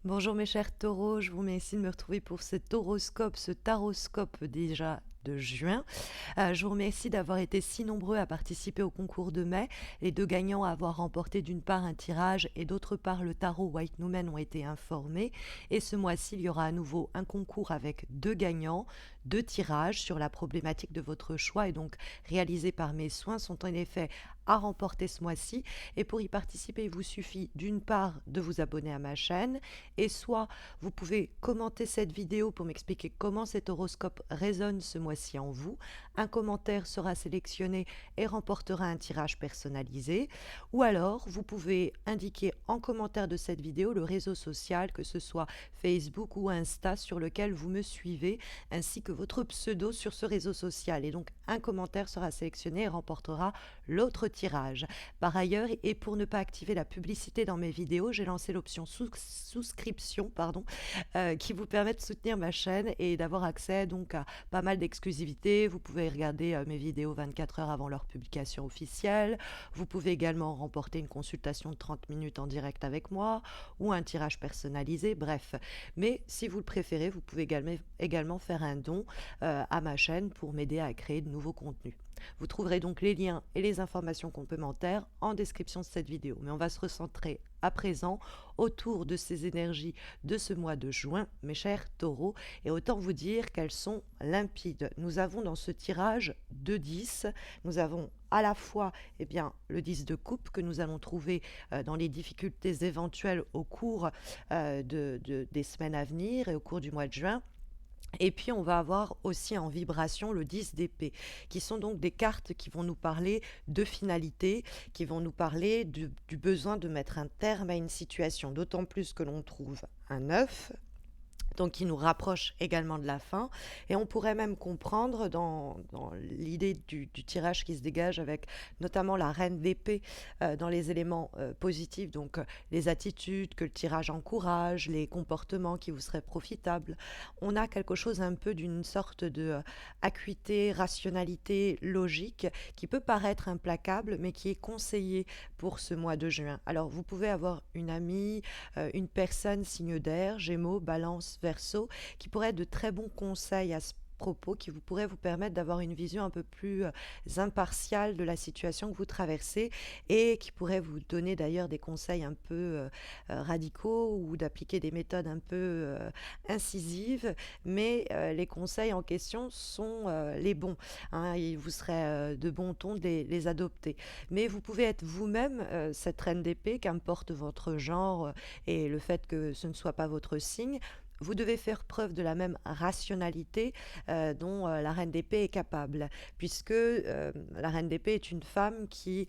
Bonjour mes chers taureaux, je vous remercie de me retrouver pour cet horoscope, ce taroscope déjà de juin. Je vous remercie d'avoir été si nombreux à participer au concours de mai. Les deux gagnants à avoir remporté d'une part un tirage et d'autre part le tarot White Numen ont été informés. Et ce mois-ci, il y aura à nouveau un concours avec deux gagnants, deux tirages sur la problématique de votre choix et donc réalisés par mes soins sont en effet à remporter ce mois-ci. Et pour y participer, il vous suffit d'une part de vous abonner à ma chaîne et soit vous pouvez commenter cette vidéo pour m'expliquer comment cet horoscope résonne ce mois-ci en vous. Un commentaire sera sélectionné et remportera un tirage personnalisé. Ou alors, vous pouvez indiquer en commentaire de cette vidéo le réseau social, que ce soit Facebook ou Insta, sur lequel vous me suivez, ainsi que votre pseudo sur ce réseau social. Et donc, un commentaire sera sélectionné et remportera l'autre tirage. Par ailleurs, et pour ne pas activer la publicité dans mes vidéos, j'ai lancé l'option souscription qui vous permet de soutenir ma chaîne et d'avoir accès donc à pas mal d'exclusivités. Vous pouvez regarder mes vidéos 24 heures avant leur publication officielle. Vous pouvez également remporter une consultation de 30 minutes en direct avec moi ou un tirage personnalisé, bref. Mais si vous le préférez, vous pouvez également faire un don à ma chaîne pour m'aider à créer de nouveaux contenus. Vous trouverez donc les liens et les informations complémentaires en description de cette vidéo. Mais on va se recentrer à présent autour de ces énergies de ce mois de juin, mes chers taureaux. Et autant vous dire qu'elles sont limpides. Nous avons dans ce tirage 2 10. Nous avons à la fois le 10 de coupe que nous allons trouver dans les difficultés éventuelles au cours des semaines à venir et au cours du mois de juin. Et puis on va avoir aussi en vibration le 10 d'épée, qui sont donc des cartes qui vont nous parler de finalité, qui vont nous parler du besoin de mettre un terme à une situation, d'autant plus que l'on trouve un 9, donc qui nous rapproche également de la fin. Et on pourrait même comprendre dans l'idée du tirage qui se dégage avec notamment la reine d'épée dans les éléments positifs, donc les attitudes que le tirage encourage, les comportements qui vous seraient profitables. On a quelque chose un peu d'une sorte de acuité, rationalité, logique qui peut paraître implacable mais qui est conseillé pour ce mois de juin. Alors vous pouvez avoir une amie, une personne signe d'air, Gémeaux, Balance, Verseau, qui pourrait être de très bons conseils à ce propos, qui vous pourrait vous permettre d'avoir une vision un peu plus impartiale de la situation que vous traversez et qui pourrait vous donner d'ailleurs des conseils un peu radicaux ou d'appliquer des méthodes un peu incisives, mais les conseils en question sont les bons. Hein, il vous serait de bon ton de les adopter. Mais vous pouvez être vous-même cette reine d'épée, qu'importe votre genre et le fait que ce ne soit pas votre signe. Vous devez faire preuve de la même rationalité dont la reine d'épée est capable, puisque la reine d'épée est une femme qui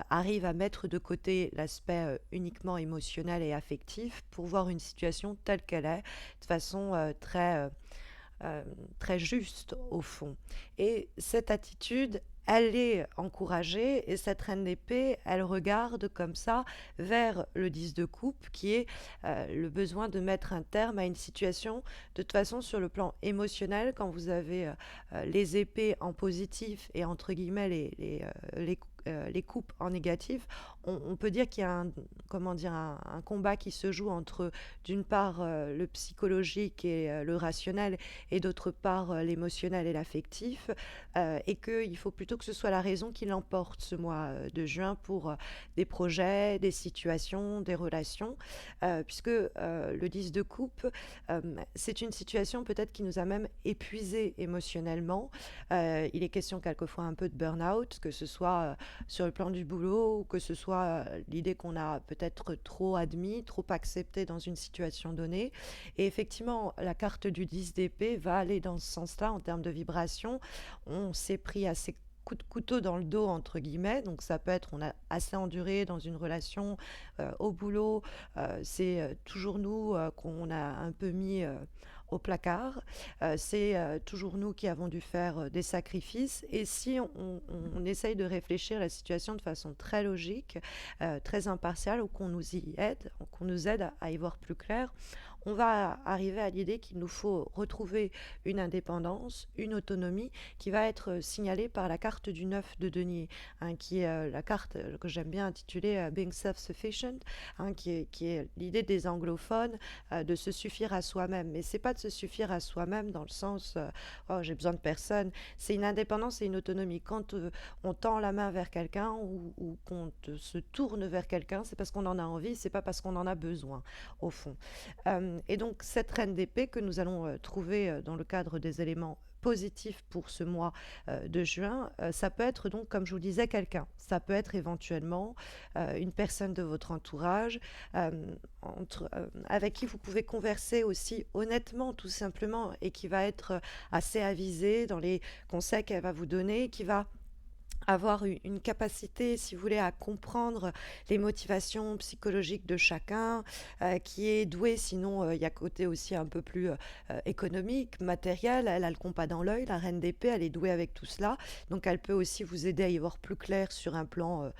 arrive à mettre de côté l'aspect uniquement émotionnel et affectif pour voir une situation telle qu'elle est, de façon très juste au fond. Et cette attitude, elle est encouragée et cette reine d'épée, elle regarde comme ça vers le 10 de coupe qui est le besoin de mettre un terme à une situation. De toute façon, sur le plan émotionnel, quand vous avez les épées en positif et entre guillemets les coupes en négatif, on peut dire qu'il y a un combat qui se joue entre d'une part le psychologique et le rationnel et d'autre part l'émotionnel et l'affectif et qu'il faut plutôt que ce soit la raison qui l'emporte ce mois de juin pour des projets, des situations, des relations puisque le 10 de coupe c'est une situation peut-être qui nous a même épuisés émotionnellement. Il est question quelquefois un peu de burn-out, que ce soit sur le plan du boulot ou que ce soit l'idée qu'on a peut-être trop admis, trop accepté dans une situation donnée. Et effectivement, la carte du 10 d'épée va aller dans ce sens-là en termes de vibration. On s'est pris assez coup de couteau dans le dos entre guillemets, donc ça peut être on a assez enduré dans une relation au boulot, c'est toujours nous qu'on a un peu mis au placard, c'est toujours nous qui avons dû faire des sacrifices et si on essaye de réfléchir la situation de façon très logique, très impartiale ou qu'on nous y aide, qu'on nous aide à y voir plus clair, on va arriver à l'idée qu'il nous faut retrouver une indépendance, une autonomie qui va être signalée par la carte du 9 de denier, hein, qui est la carte que j'aime bien intitulée Being Self-Sufficient, hein, qui est l'idée des anglophones de se suffire à soi-même. Mais c'est pas de se suffire à soi-même dans le sens oh, j'ai besoin de personne. C'est une indépendance et une autonomie. Quand on tend la main vers quelqu'un ou qu'on se tourne vers quelqu'un, c'est parce qu'on en a envie, c'est pas parce qu'on en a besoin, au fond. Et donc, cette reine d'épée que nous allons trouver dans le cadre des éléments positifs pour ce mois de juin, ça peut être donc, comme je vous disais, quelqu'un. Ça peut être éventuellement une personne de votre entourage avec qui vous pouvez converser aussi honnêtement, tout simplement, et qui va être assez avisée dans les conseils qu'elle va vous donner, qui va avoir une capacité, si vous voulez, à comprendre les motivations psychologiques de chacun, qui est doué, sinon il y a côté aussi un peu plus économique, matériel, elle a le compas dans l'œil, la reine d'épée, elle est douée avec tout cela, donc elle peut aussi vous aider à y voir plus clair sur un plan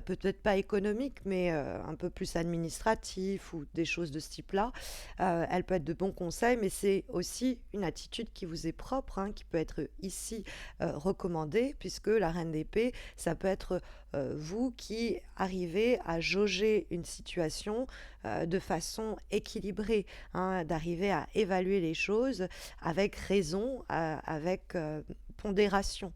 peut-être pas économique, mais un peu plus administratif ou des choses de ce type-là. Elle peut être de bons conseils, mais c'est aussi une attitude qui vous est propre, hein, qui peut être ici recommandée, puisque la reine d'épée, ça peut être vous qui arrivez à jauger une situation de façon équilibrée, hein, d'arriver à évaluer les choses avec raison, avec pondération.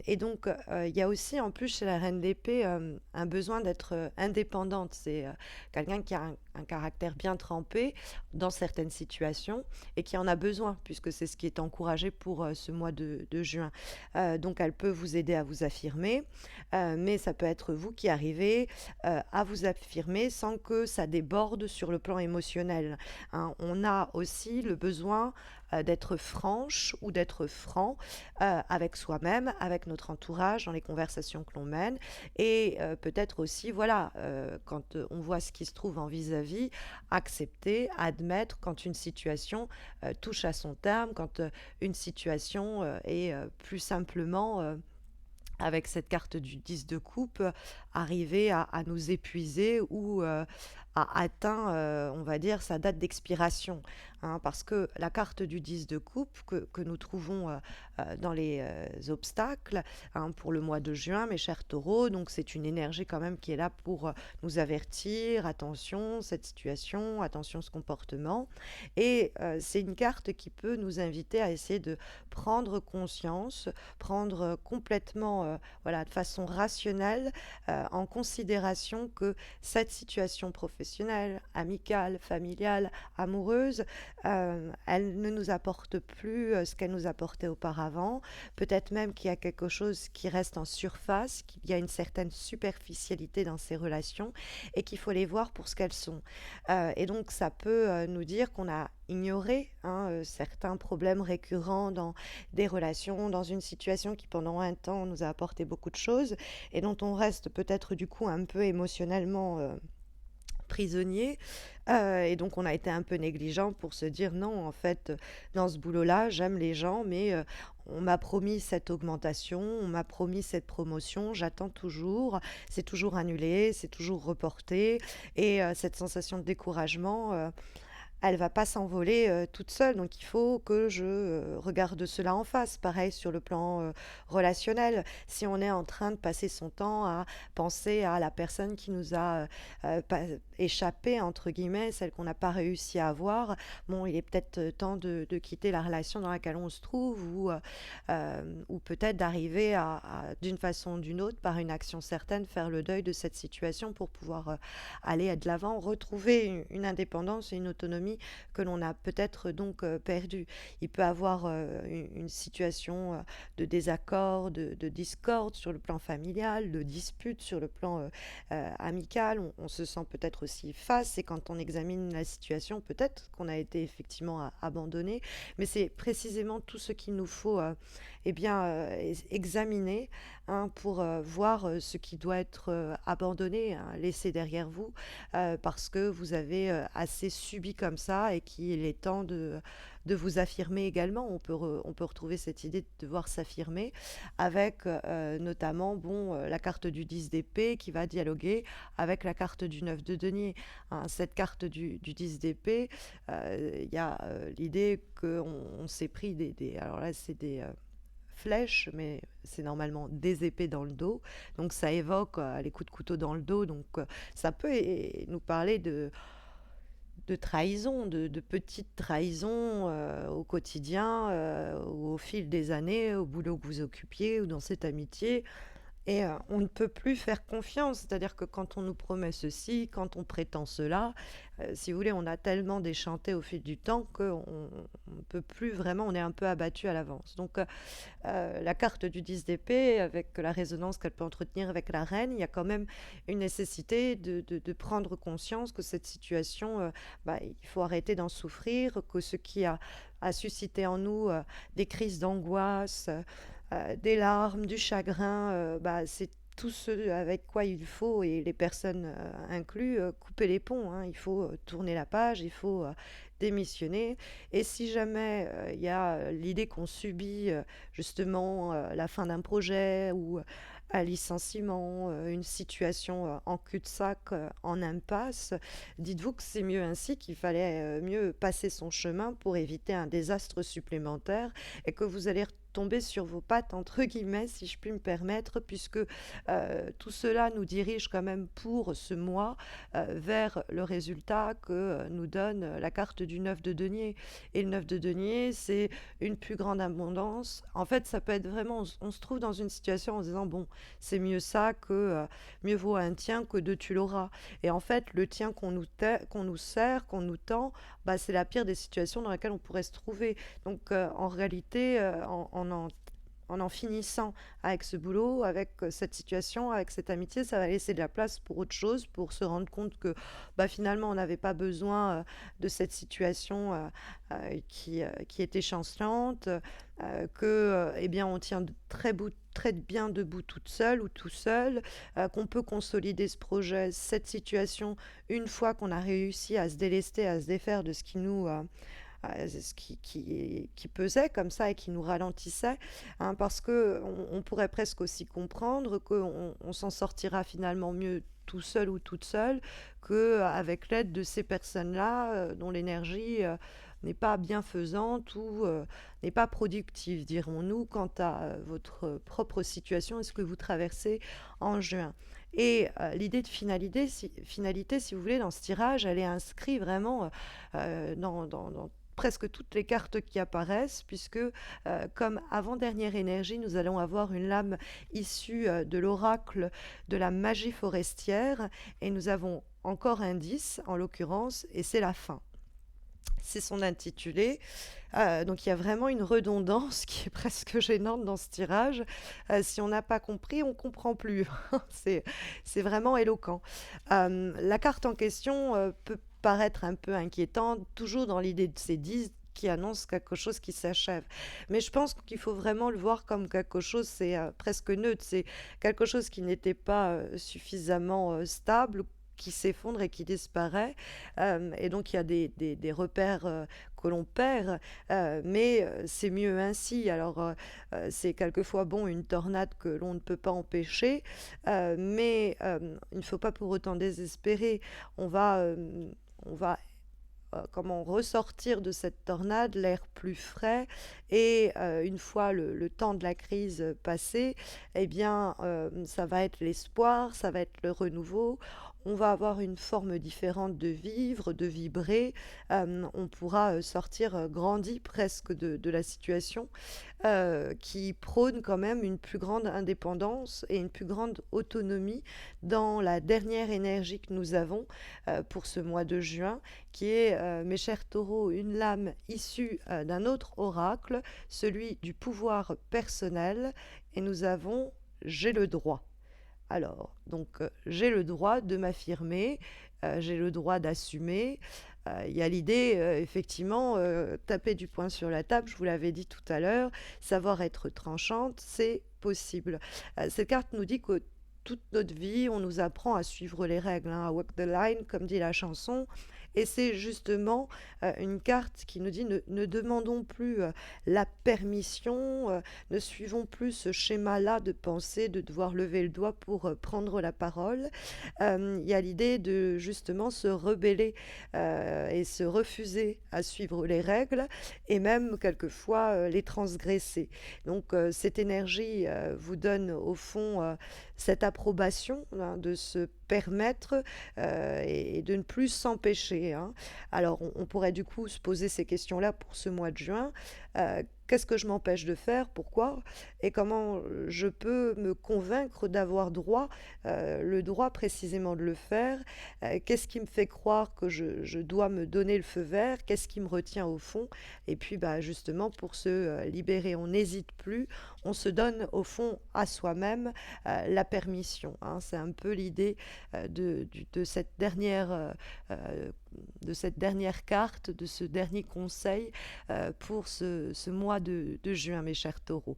Et donc, il y a aussi en plus chez la reine d'épée un besoin d'être indépendante. C'est quelqu'un qui a un caractère bien trempé dans certaines situations et qui en a besoin, puisque c'est ce qui est encouragé pour ce mois de juin. Donc, elle peut vous aider à vous affirmer, mais ça peut être vous qui arrivez à vous affirmer sans que ça déborde sur le plan émotionnel, hein. On a aussi le besoin d'être franche ou d'être franc avec soi-même, avec notre entourage, dans les conversations que l'on mène, et peut-être aussi, voilà, quand on voit ce qui se trouve en vis-à-vis, accepter, admettre quand une situation touche à son terme, quand une situation est plus simplement avec cette carte du 10 de coupe, arriver à nous épuiser ou a atteint, on va dire, sa date d'expiration, hein, parce que la carte du 10 de coupe que nous trouvons dans les obstacles, hein, pour le mois de juin, mes chers taureaux, donc c'est une énergie quand même qui est là pour nous avertir, attention, cette situation, attention, ce comportement, et c'est une carte qui peut nous inviter à essayer de prendre conscience, prendre complètement, voilà, de façon rationnelle, en considération que cette situation professionnelle, amicale, familiale, amoureuse, elle ne nous apporte plus ce qu'elle nous apportait auparavant. Peut-être même qu'il y a quelque chose qui reste en surface, qu'il y a une certaine superficialité dans ces relations et qu'il faut les voir pour ce qu'elles sont. Et donc ça peut nous dire qu'on a ignoré, hein, certains problèmes récurrents dans des relations, dans une situation qui pendant un temps nous a apporté beaucoup de choses et dont on reste peut-être du coup un peu émotionnellement prisonnier, et donc on a été un peu négligent pour se dire non, en fait, dans ce boulot-là, j'aime les gens, mais on m'a promis cette augmentation, on m'a promis cette promotion, j'attends toujours, c'est toujours annulé, c'est toujours reporté, et cette sensation de découragement, elle va pas s'envoler toute seule, donc il faut que je regarde cela en face. Pareil sur le plan relationnel, si on est en train de passer son temps à penser à la personne qui nous a échappé, entre guillemets, celle qu'on n'a pas réussi à avoir, bon, il est peut-être temps de quitter la relation dans laquelle on se trouve ou peut-être d'arriver d'une façon ou d'une autre, par une action certaine, faire le deuil de cette situation pour pouvoir aller de l'avant, retrouver une indépendance et une autonomie que l'on a peut-être donc perdue. Il peut avoir une situation de désaccord, de discorde sur le plan familial, de dispute sur le plan amical. On se sent peut-être aussi face et quand on examine la situation, peut-être qu'on a été effectivement abandonné. Mais c'est précisément tout ce qu'il nous faut eh bien, examiner hein, pour voir ce qui doit être abandonné, hein, laissé derrière vous, parce que vous avez assez subi comme ça et qu'il est temps de vous affirmer également. On peut retrouver cette idée de devoir s'affirmer avec notamment bon, la carte du 10 d'épée qui va dialoguer avec la carte du 9 de denier, hein. Cette carte du 10 d'épée, il y a l'idée qu'on s'est pris alors là, c'est des flèches, mais c'est normalement des épées dans le dos. Donc ça évoque les coups de couteau dans le dos. Donc ça peut nous parler de trahison, de petites trahisons au quotidien, ou au fil des années, au boulot que vous occupiez ou dans cette amitié. Et on ne peut plus faire confiance, c'est-à-dire que quand on nous promet ceci, quand on prétend cela, si vous voulez, on a tellement déchanté au fil du temps qu'on ne peut plus vraiment, on est un peu abattu à l'avance. Donc la carte du 10 d'épée, avec la résonance qu'elle peut entretenir avec la reine, il y a quand même une nécessité de prendre conscience que cette situation, il faut arrêter d'en souffrir, que ce qui a suscité en nous des crises d'angoisse, des larmes, du chagrin, c'est tout ce avec quoi il faut, et les personnes inclus, couper les ponts, hein. Il faut tourner la page, il faut démissionner. Et si jamais il y a l'idée qu'on subit justement la fin d'un projet ou un licenciement, une situation en cul-de-sac, en impasse, dites-vous que c'est mieux ainsi, qu'il fallait mieux passer son chemin pour éviter un désastre supplémentaire, et que vous allez tomber sur vos pattes, entre guillemets, si je puis me permettre, puisque tout cela nous dirige quand même pour ce mois vers le résultat que nous donne la carte du 9 de denier. Et le 9 de denier, c'est une plus grande abondance. En fait, ça peut être vraiment, on se trouve dans une situation en se disant, bon, c'est mieux ça que, mieux vaut un tien que deux tu l'auras. Et en fait, le tien qu'on nous sert, qu'on nous tend, c'est la pire des situations dans laquelle on pourrait se trouver. Donc, en réalité, en finissant avec ce boulot, avec cette situation, avec cette amitié, ça va laisser de la place pour autre chose, pour se rendre compte que finalement, on n'avait pas besoin de cette situation qui était chancelante, que eh bien, on tient très bien debout toute seule ou tout seul, qu'on peut consolider ce projet, cette situation, une fois qu'on a réussi à se délester, à se défaire de ce qui nous qui pesait comme ça et qui nous ralentissait, hein, parce que on pourrait presque aussi comprendre qu'on s'en sortira finalement mieux tout seul ou toute seule qu'avec l'aide de ces personnes-là dont l'énergie n'est pas bienfaisante ou n'est pas productive, dirons-nous, quant à votre propre situation et ce que vous traversez en juin. Et l'idée de finalité, si vous voulez, dans ce tirage, elle est inscrite vraiment dans presque toutes les cartes qui apparaissent, puisque comme avant-dernière énergie, nous allons avoir une lame issue de l'oracle de la magie forestière, et nous avons encore un 10 en l'occurrence, et c'est la fin. C'est son intitulé. Donc il y a vraiment une redondance qui est presque gênante dans ce tirage. Si on n'a pas compris, on ne comprend plus. C'est vraiment éloquent. La carte en question peut paraître un peu inquiétante, toujours dans l'idée de ces 10 qui annoncent quelque chose qui s'achève. Mais je pense qu'il faut vraiment le voir comme quelque chose, c'est presque neutre, c'est quelque chose qui n'était pas suffisamment stable, qui s'effondre et qui disparaît. Et donc il y a des repères que l'on perd, mais c'est mieux ainsi. Alors c'est quelquefois bon une tornade que l'on ne peut pas empêcher, mais il ne faut pas pour autant désespérer. On va comment ressortir de cette tornade, l'air plus frais, et une fois le temps de la crise passé, eh bien ça va être l'espoir, ça va être le renouveau. On va avoir une forme différente de vivre, de vibrer. On pourra sortir grandi presque de la situation, qui prône quand même une plus grande indépendance et une plus grande autonomie dans la dernière énergie que nous avons pour ce mois de juin, qui est, mes chers taureaux, une lame issue d'un autre oracle, celui du pouvoir personnel, et nous avons j'ai le droit. Alors, donc, j'ai le droit de m'affirmer, j'ai le droit d'assumer. Il y a l'idée, effectivement, taper du poing sur la table, je vous l'avais dit tout à l'heure, savoir être tranchante, c'est possible. Cette carte nous dit que toute notre vie, on nous apprend à suivre les règles, hein, à walk the line, comme dit la chanson. Et c'est justement une carte qui nous dit ne demandons plus la permission, ne suivons plus ce schéma-là de pensée, de devoir lever le doigt pour prendre la parole. Il y a l'idée de justement se rebeller et se refuser à suivre les règles et même quelquefois les transgresser. Donc cette énergie vous donne au fond cette approbation, hein, de se permettre et de ne plus s'empêcher, hein. Alors on pourrait du coup se poser ces questions-là pour ce mois de juin. Qu'est-ce que je m'empêche de faire? Pourquoi? Et comment je peux me convaincre d'avoir droit, le droit précisément de le faire? Qu'est-ce qui me fait croire que je dois me donner le feu vert? Qu'est-ce qui me retient au fond? Et puis bah, justement, pour se libérer, on n'hésite plus, on se donne au fond à soi-même la permission, hein. C'est un peu l'idée euh, de cette dernière carte, de ce dernier conseil pour ce mois de juin, mes chers taureaux.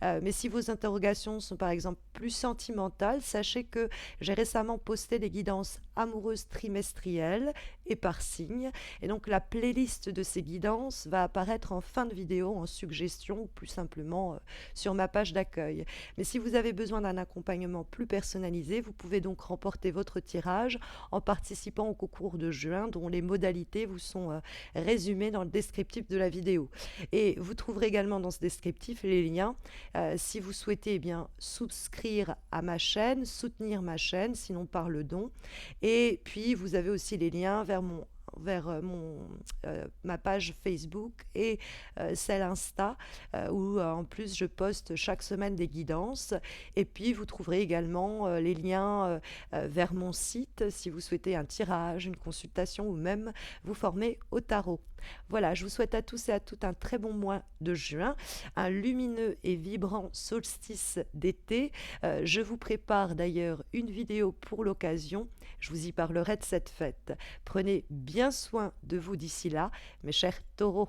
Mais si vos interrogations sont par exemple plus sentimentales, sachez que j'ai récemment posté des guidances amoureuses trimestrielles et par signe. Et donc la playlist de ces guidances va apparaître en fin de vidéo en suggestion ou plus simplement sur ma page d'accueil. Mais si vous avez besoin d'un accompagnement plus personnalisé, vous pouvez donc remporter votre tirage en participant au concours de juin dont les modalités vous sont résumées dans le descriptif de la vidéo. Et vous trouverez également dans ce descriptif les liens si vous souhaitez bien souscrire à ma chaîne, soutenir ma chaîne, sinon par le don. Et puis vous avez aussi les liens vers ma page Facebook et celle Insta où en plus je poste chaque semaine des guidances et puis vous trouverez également les liens vers mon site si vous souhaitez un tirage, une consultation ou même vous former au tarot. Voilà, je vous souhaite à tous et à toutes un très bon mois de juin, un lumineux et vibrant solstice d'été. Je vous prépare d'ailleurs une vidéo pour l'occasion, je vous y parlerai de cette fête. Prenez bien soin de vous d'ici là, mes chers taureaux.